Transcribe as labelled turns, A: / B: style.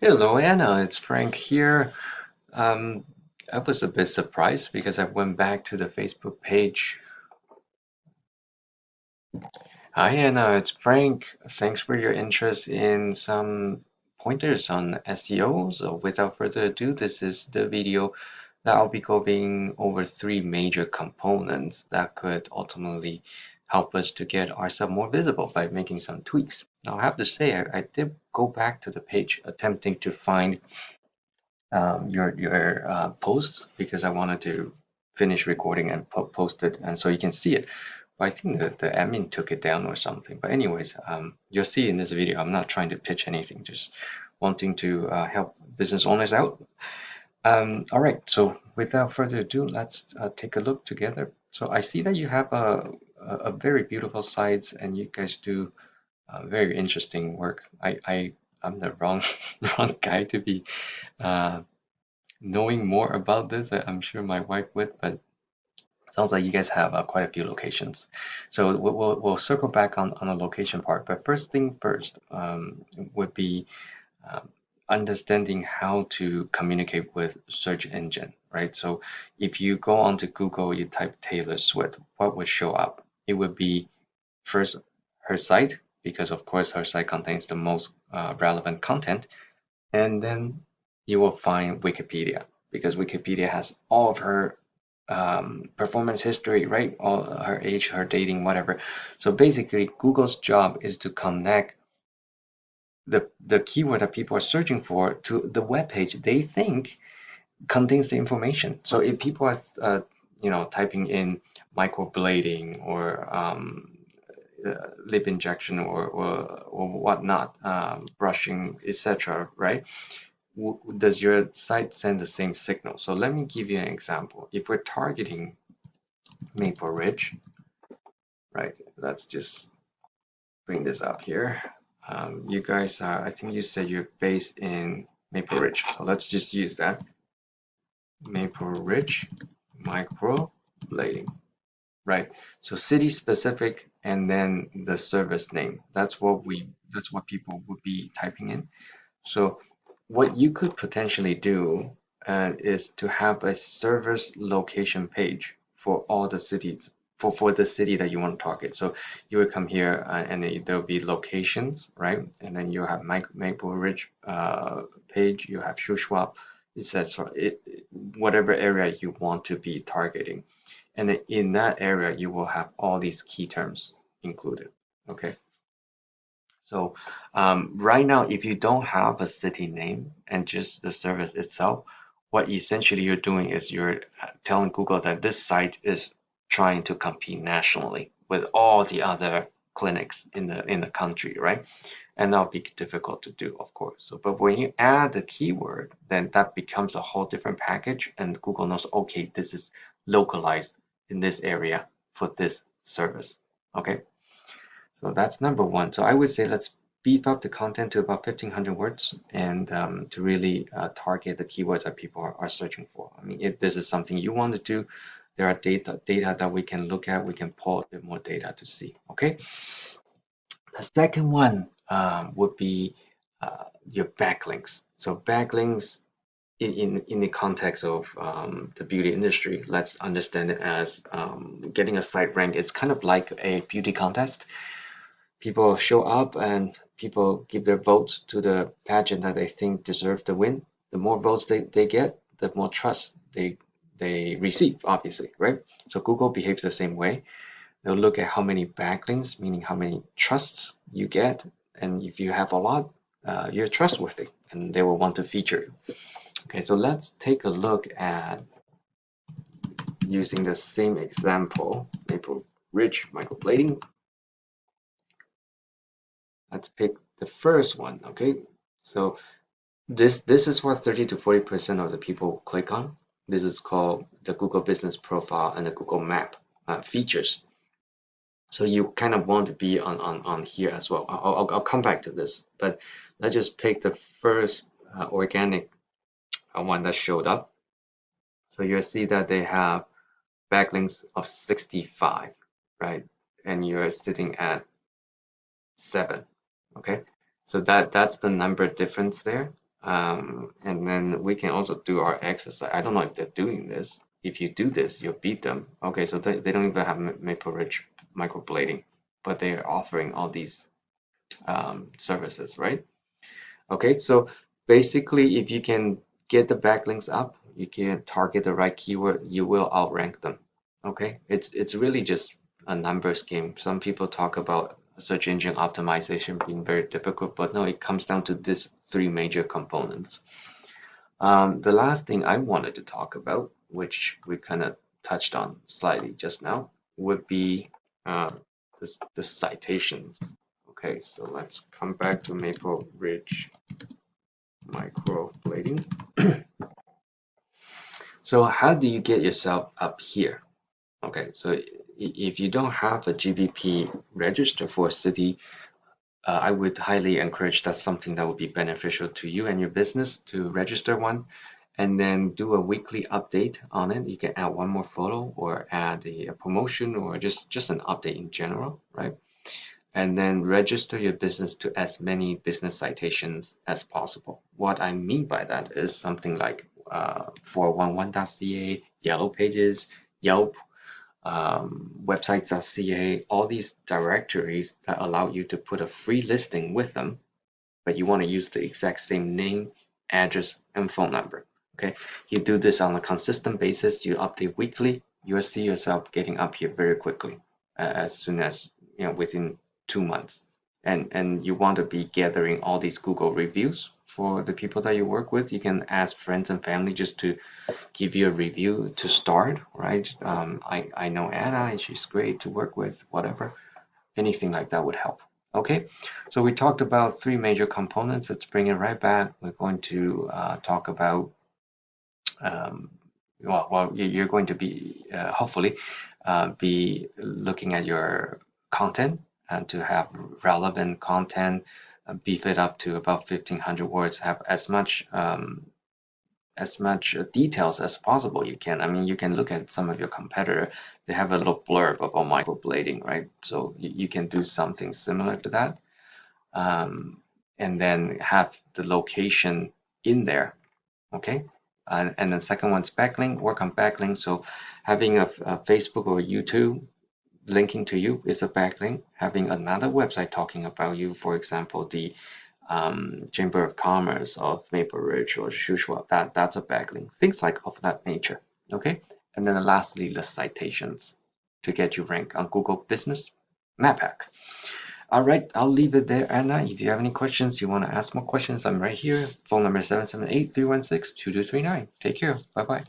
A: Hello, Anna. It's Frank here. Um, I was a bit surprised because I went back to the Facebook page. Hi, Anna. It's Frank. Thanks for your interest in some pointers on SEO. So, without further ado, this is the video that I'll be going over three major components that could ultimately help us to get ourselves more visible by making some tweaks. Now, I have to say, I did go back to the page attempting to find your post because I wanted to finish recording and post it, and so you can see it. But I think the admin took it down or something. But anyways, you'll see in this video, I'm not trying to pitch anything, just wanting to help business owners out. All right, so without further ado, let's take a look together. So I see that you have a very beautiful sites, and you guys do very interesting work. I'm the wrong wrong guy to be uh, knowing more about this. I'm sure my wife would, but sounds like you guys have quite a few locations. So we'll circle back on the location part. But first thing first would be um, understanding how to communicate with search engine, right? So if you go onto Google, you type Taylor Swift, what would show up? It would be first her site, because of course her site contains the most relevant content, and then you will find Wikipedia because Wikipedia has all of her performance history, right? All her age, her dating, whatever. So basically, Google's job is to connect the keyword that people are searching for to the web page they think contains the information. So if people are, typing in microblading or lip injection or whatnot, brushing, etc., right? Does your site send the same signal? So let me give you an example. If we're targeting Maple Ridge, right? Let's just bring this up here. You guys are, I think you said you're based in Maple Ridge. So let's just use that. Maple Ridge microblading, right? So city specific and then the service name. That's what people would be typing in. So what you could potentially do is to have a service location page for all the cities for the city that you want to target. So you would come here and there'll be locations, right? And then you have Maple Ridge page, you have Shuswap, etc. Whatever area you want to be targeting. And then in that area, you will have all these key terms included. Okay. So right now, if you don't have a city name and just the service itself, what essentially you're doing is you're telling Google that this site is trying to compete nationally with all the other clinics in the country, right? And that'll be difficult to do, of course. So, but when you add the keyword, then that becomes a whole different package, and Google knows, okay, this is localized in this area for this service. Okay. So that's number one. So I would say let's beef up the content to about 1,500 words and to really target the keywords that people are searching for. I mean, if this is something you want to do, there are data that we can look at. We can pull a bit more data to see. Okay. The second one would be your backlinks. So backlinks in the context of the beauty industry, let's understand it as getting a site rank. It's kind of like a beauty contest. People show up and people give their votes to the pageant that they think deserve the win. The more votes they get, the more trust they receive, obviously, right? So Google behaves the same way. They'll look at how many backlinks, meaning how many trusts you get, and if you have a lot, you're trustworthy, and they will want to feature you. Okay, so let's take a look at using the same example, Maple Ridge microblading. Let's pick the first one. Okay, so this is what 30 to 40% of the people click on. This is called the Google Business Profile and the Google Map features. So you kind of want to be on here as well. I'll come back to this, but let's just pick the first organic one that showed up. So you'll see that they have backlinks of 65, right? And you're sitting at 7. Okay, so that's the number difference there. And then we can also do our exercise. I don't know if they're doing this. If you do this, you'll beat them. Okay, so they don't even have Maple Ridge microblading, but they are offering all these services, right? Okay, so basically, if you can get the backlinks up, you can target the right keyword, you will outrank them. Okay, it's really just a numbers game. Some people talk about search engine optimization being very difficult, but no, it comes down to these three major components. The last thing I wanted to talk about, which we kind of touched on slightly just now, would be uh, the citations. Okay, so let's come back to Maple Ridge microblading. So how do you get yourself up here? Okay, so if you don't have a GBP register for a city, I would highly encourage that's something that would be beneficial to you and your business to register one, and then do a weekly update on it. You can add one more photo or add a promotion or just an update in general, right? And then register your business to as many business citations as possible. What I mean by that is something like 411.ca, Yellow Pages, Yelp, websites.ca, all these directories that allow you to put a free listing with them, but you want to use the exact same name, address, and phone number. Okay, you do this on a consistent basis, you update weekly, you'll see yourself getting up here very quickly, as soon as, within 2 months. And you want to be gathering all these Google reviews for the people that you work with. You can ask friends and family just to give you a review to start, right? I know Anna and she's great to work with, whatever. Anything like that would help. Okay, so we talked about three major components. Let's bring it right back. We're going to talk about, um, you're going to be hopefully be looking at your content and to have relevant content, beef it up to about 1,500 words, have as much details as possible you can. I mean, you can look at some of your competitor, they have a little blurb about microblading, right? So you can do something similar to that. And then have the location in there, okay? And then second one's backlink, work on backlink. So having a Facebook or YouTube linking to you is a backlink. Having another website talking about you, for example, the Chamber of Commerce of Maple Ridge or Shuswap, that's a backlink. Things like of that nature. Okay. And then lastly, the citations to get you rank on Google Business Map Hack. All right, I'll leave it there, Anna. If you have any questions, you want to ask more questions, I'm right here. Phone number 778-316-2239. Take care. Bye-bye.